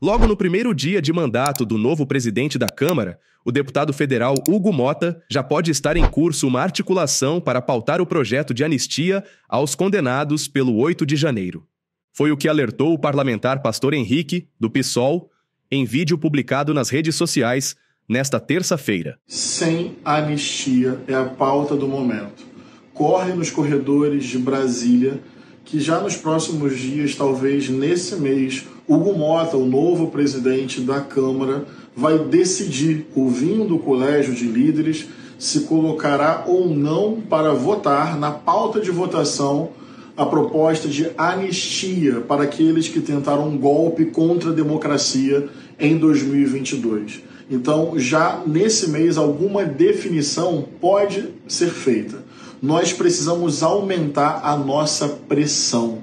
Logo no primeiro dia de mandato do novo presidente da Câmara, o deputado federal Hugo Mota já pode estar em curso uma articulação para pautar o projeto de anistia aos condenados pelo 8 de janeiro. Foi o que alertou o parlamentar Pastor Henrique, do PSOL, em vídeo publicado nas redes sociais nesta terça-feira. Sem anistia é a pauta do momento. Corre nos corredores de Brasília que já nos próximos dias, talvez nesse mês, Hugo Mota, o novo presidente da Câmara, vai decidir, ouvindo o Colégio de Líderes, se colocará ou não para votar na pauta de votação a proposta de anistia para aqueles que tentaram um golpe contra a democracia em 2022. Então, já nesse mês, alguma definição pode ser feita. Nós precisamos aumentar a nossa pressão.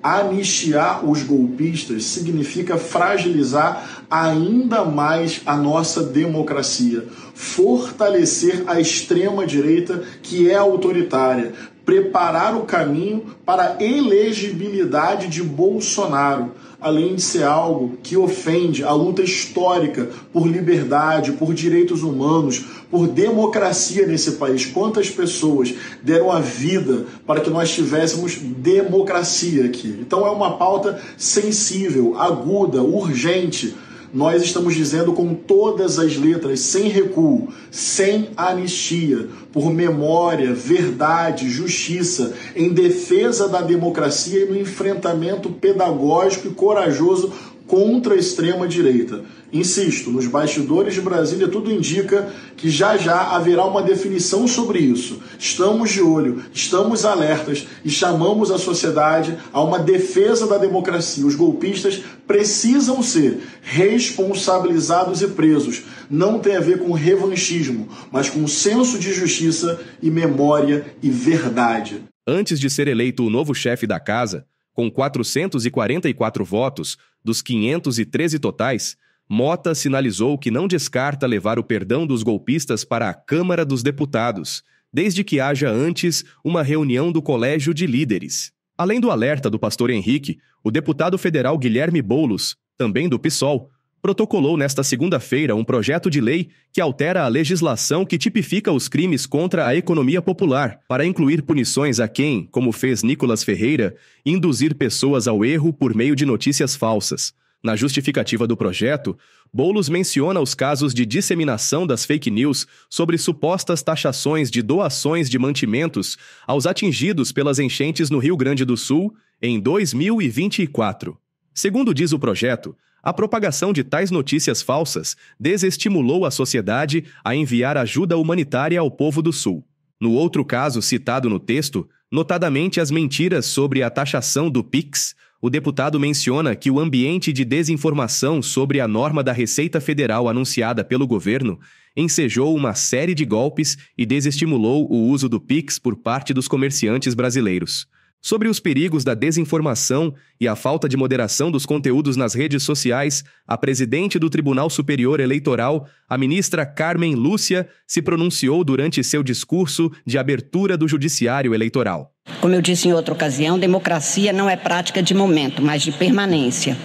Anistiar os golpistas significa fragilizar ainda mais a nossa democracia, fortalecer a extrema-direita que é autoritária, preparar o caminho para a elegibilidade de Bolsonaro, além de ser algo que ofende a luta histórica por liberdade, por direitos humanos, por democracia nesse país. Quantas pessoas deram a vida para que nós tivéssemos democracia aqui? Então é uma pauta sensível, aguda, urgente. Nós estamos dizendo com todas as letras, sem recuo, sem anistia, por memória, verdade, justiça, em defesa da democracia e no enfrentamento pedagógico e corajoso contra a extrema-direita. Insisto, nos bastidores de Brasília tudo indica que já haverá uma definição sobre isso. Estamos de olho, estamos alertas e chamamos a sociedade a uma defesa da democracia. Os golpistas precisam ser responsabilizados e presos. Não tem a ver com revanchismo, mas com senso de justiça e memória e verdade. Antes de ser eleito o novo chefe da casa, com 444 votos dos 513 totais, Mota sinalizou que não descarta levar o perdão dos golpistas para a Câmara dos Deputados, desde que haja antes uma reunião do Colégio de Líderes. Além do alerta do pastor Henrique, o deputado federal Guilherme Boulos, também do PSOL, protocolou nesta segunda-feira um projeto de lei que altera a legislação que tipifica os crimes contra a economia popular, para incluir punições a quem, como fez Nicolas Ferreira, induzir pessoas ao erro por meio de notícias falsas. Na justificativa do projeto, Boulos menciona os casos de disseminação das fake news sobre supostas taxações de doações de mantimentos aos atingidos pelas enchentes no Rio Grande do Sul em 2024. Segundo diz o projeto, a propagação de tais notícias falsas desestimulou a sociedade a enviar ajuda humanitária ao povo do Sul. No outro caso citado no texto, notadamente as mentiras sobre a taxação do PIX, o deputado menciona que o ambiente de desinformação sobre a norma da Receita Federal anunciada pelo governo ensejou uma série de golpes e desestimulou o uso do PIX por parte dos comerciantes brasileiros. Sobre os perigos da desinformação e a falta de moderação dos conteúdos nas redes sociais, a presidente do Tribunal Superior Eleitoral, a ministra Carmen Lúcia, se pronunciou durante seu discurso de abertura do Judiciário Eleitoral. Como eu disse em outra ocasião, democracia não é prática de momento, mas de permanência.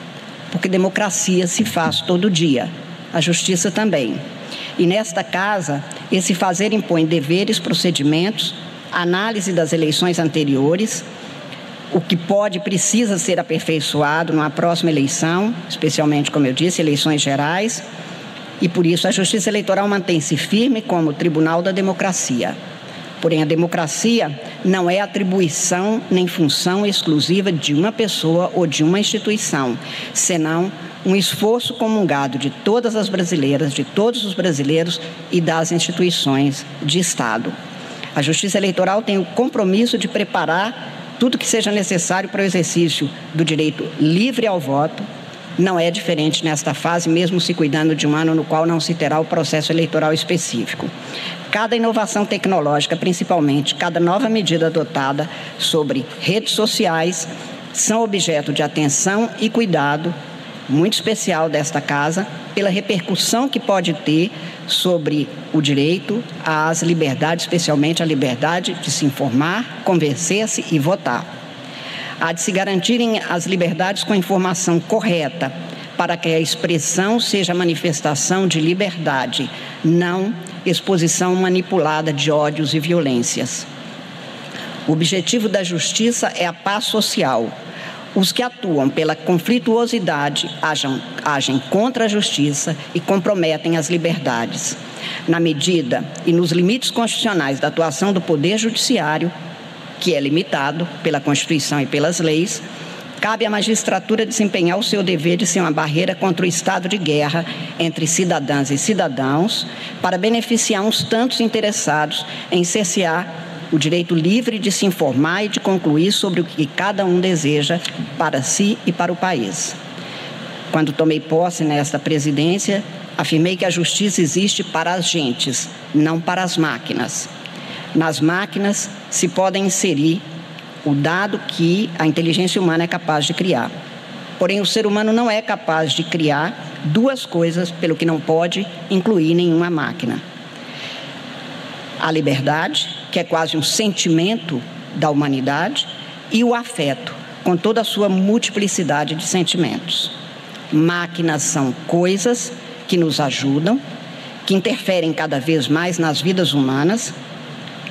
Porque democracia se faz todo dia, a justiça também. E nesta casa, esse fazer impõe deveres, procedimentos, análise das eleições anteriores, o que pode e precisa ser aperfeiçoado numa próxima eleição, especialmente, como eu disse, eleições gerais, e por isso a Justiça Eleitoral mantém-se firme como Tribunal da Democracia. Porém, a democracia não é atribuição nem função exclusiva de uma pessoa ou de uma instituição, senão um esforço comungado de todas as brasileiras, de todos os brasileiros e das instituições de Estado. A Justiça Eleitoral tem o compromisso de preparar tudo que seja necessário para o exercício do direito livre ao voto. Não é diferente nesta fase, mesmo se cuidando de um ano no qual não se terá o processo eleitoral específico. Cada inovação tecnológica, principalmente cada nova medida adotada sobre redes sociais, são objeto de atenção e cuidado muito especial desta casa, pela repercussão que pode ter sobre o direito às liberdades, especialmente a liberdade de se informar, convencer-se e votar. Há de se garantirem as liberdades com informação correta, para que a expressão seja manifestação de liberdade, não exposição manipulada de ódios e violências. O objetivo da justiça é a paz social. Os que atuam pela conflituosidade agem contra a justiça e comprometem as liberdades. Na medida e nos limites constitucionais da atuação do Poder Judiciário, que é limitado pela Constituição e pelas leis, cabe à magistratura desempenhar o seu dever de ser uma barreira contra o estado de guerra entre cidadãs e cidadãos, para beneficiar uns tantos interessados em cercear o direito livre de se informar e de concluir sobre o que cada um deseja para si e para o país. Quando tomei posse nesta presidência, afirmei que a justiça existe para as gentes, não para as máquinas. Nas máquinas se podem inserir o dado que a inteligência humana é capaz de criar. Porém, o ser humano não é capaz de criar duas coisas, pelo que não pode incluir nenhuma máquina. A liberdade, que é quase um sentimento da humanidade, e o afeto, com toda a sua multiplicidade de sentimentos. Máquinas são coisas que nos ajudam, que interferem cada vez mais nas vidas humanas,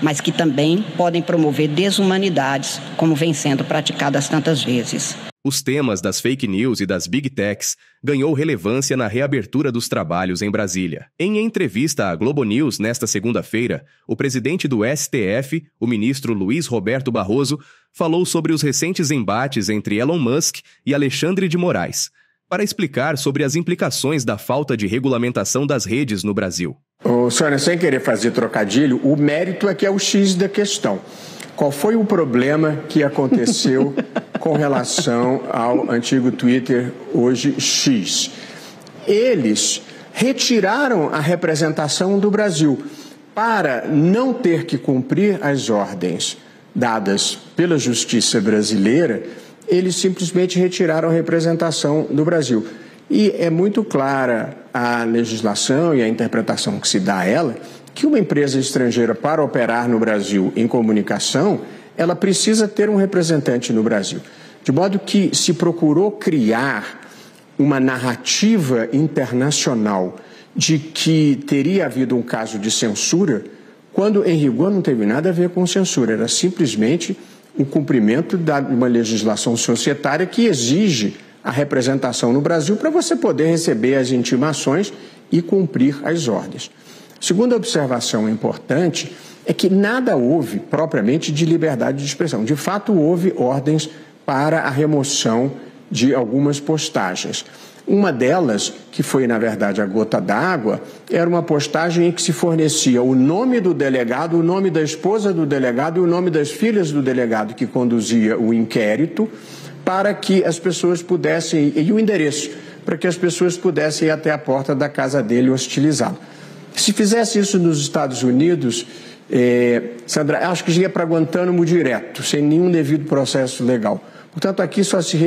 mas que também podem promover desumanidades, como vem sendo praticadas tantas vezes. Os temas das fake news e das big techs ganhou relevância na reabertura dos trabalhos em Brasília. Em entrevista à Globo News nesta segunda-feira, o presidente do STF, o ministro Luiz Roberto Barroso, falou sobre os recentes embates entre Elon Musk e Alexandre de Moraes, para explicar sobre as implicações da falta de regulamentação das redes no Brasil. Sônia, sem querer fazer trocadilho, o mérito é que é o X da questão. Qual foi o problema que aconteceu com relação ao antigo Twitter, hoje X? Eles retiraram a representação do Brasil para não ter que cumprir as ordens dadas pela justiça brasileira. Eles simplesmente retiraram a representação do Brasil. E é muito clara a legislação e a interpretação que se dá a ela, que uma empresa estrangeira, para operar no Brasil em comunicação, ela precisa ter um representante no Brasil. De modo que se procurou criar uma narrativa internacional de que teria havido um caso de censura, quando em rigor não teve nada a ver com censura, era simplesmente o cumprimento de uma legislação societária que exige a representação no Brasil para você poder receber as intimações e cumprir as ordens. Segunda observação importante é que nada houve propriamente de liberdade de expressão. De fato, houve ordens para a remoção de algumas postagens. Uma delas, que foi, na verdade, a gota d'água, era uma postagem em que se fornecia o nome do delegado, o nome da esposa do delegado e o nome das filhas do delegado que conduzia o inquérito, para que as pessoas pudessem, e o endereço, para que as pessoas pudessem ir até a porta da casa dele hostilizado. Se fizesse isso nos Estados Unidos, Sandra, acho que ia para Guantánamo direto, sem nenhum devido processo legal. Portanto, aqui só se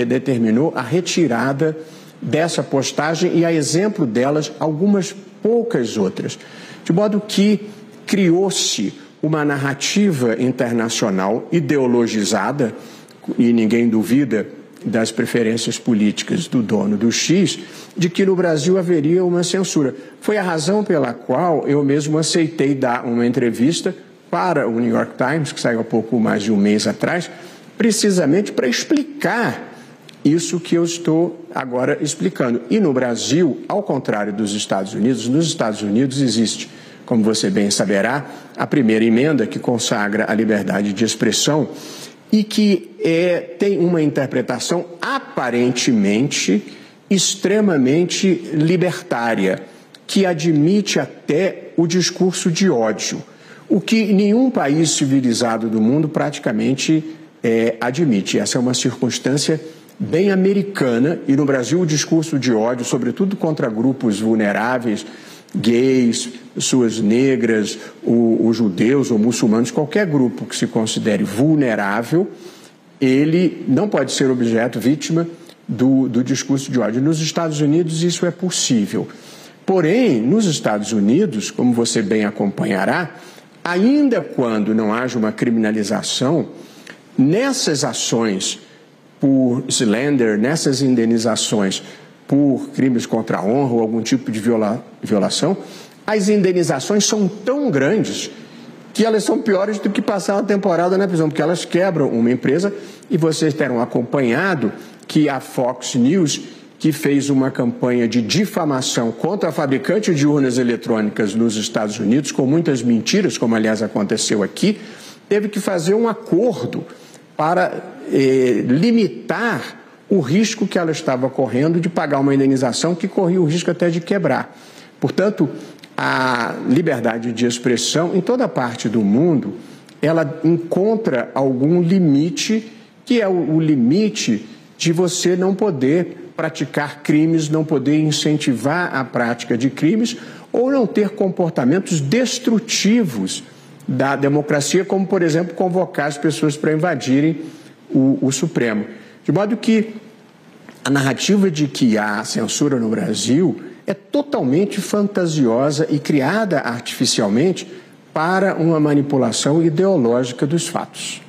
determinou a retirada dessa postagem e, a exemplo delas, algumas poucas outras. De modo que criou-se uma narrativa internacional ideologizada, e ninguém duvida das preferências políticas do dono do X, de que no Brasil haveria uma censura. Foi a razão pela qual eu mesmo aceitei dar uma entrevista para o New York Times, que saiu há pouco mais de um mês atrás, precisamente para explicar isso que eu estou agora explicando. E no Brasil, ao contrário dos Estados Unidos, nos Estados Unidos existe, como você bem saberá, a primeira emenda que consagra a liberdade de expressão e que tem uma interpretação aparentemente extremamente libertária, que admite até o discurso de ódio, o que nenhum país civilizado do mundo praticamente admite. Essa é uma circunstância bem americana, e no Brasil o discurso de ódio, sobretudo contra grupos vulneráveis, gays, pessoas negras, os judeus ou muçulmanos, qualquer grupo que se considere vulnerável, ele não pode ser objeto, vítima do discurso de ódio. Nos Estados Unidos isso é possível. Porém, nos Estados Unidos, como você bem acompanhará, ainda quando não haja uma criminalização, nessas ações por slander, nessas indenizações por crimes contra a honra ou algum tipo de violação, as indenizações são tão grandes que elas são piores do que passar uma temporada na prisão, porque elas quebram uma empresa. E vocês terão acompanhado que a Fox News, que fez uma campanha de difamação contra a fabricante de urnas eletrônicas nos Estados Unidos, com muitas mentiras, como aliás aconteceu aqui, teve que fazer um acordo para limitar o risco que ela estava correndo de pagar uma indenização que corria o risco até de quebrar. Portanto, a liberdade de expressão em toda parte do mundo, ela encontra algum limite, que é o limite de você não poder praticar crimes, não poder incentivar a prática de crimes ou não ter comportamentos destrutivos da democracia, como, por exemplo, convocar as pessoas para invadirem o Supremo. De modo que a narrativa de que há censura no Brasil é totalmente fantasiosa e criada artificialmente para uma manipulação ideológica dos fatos.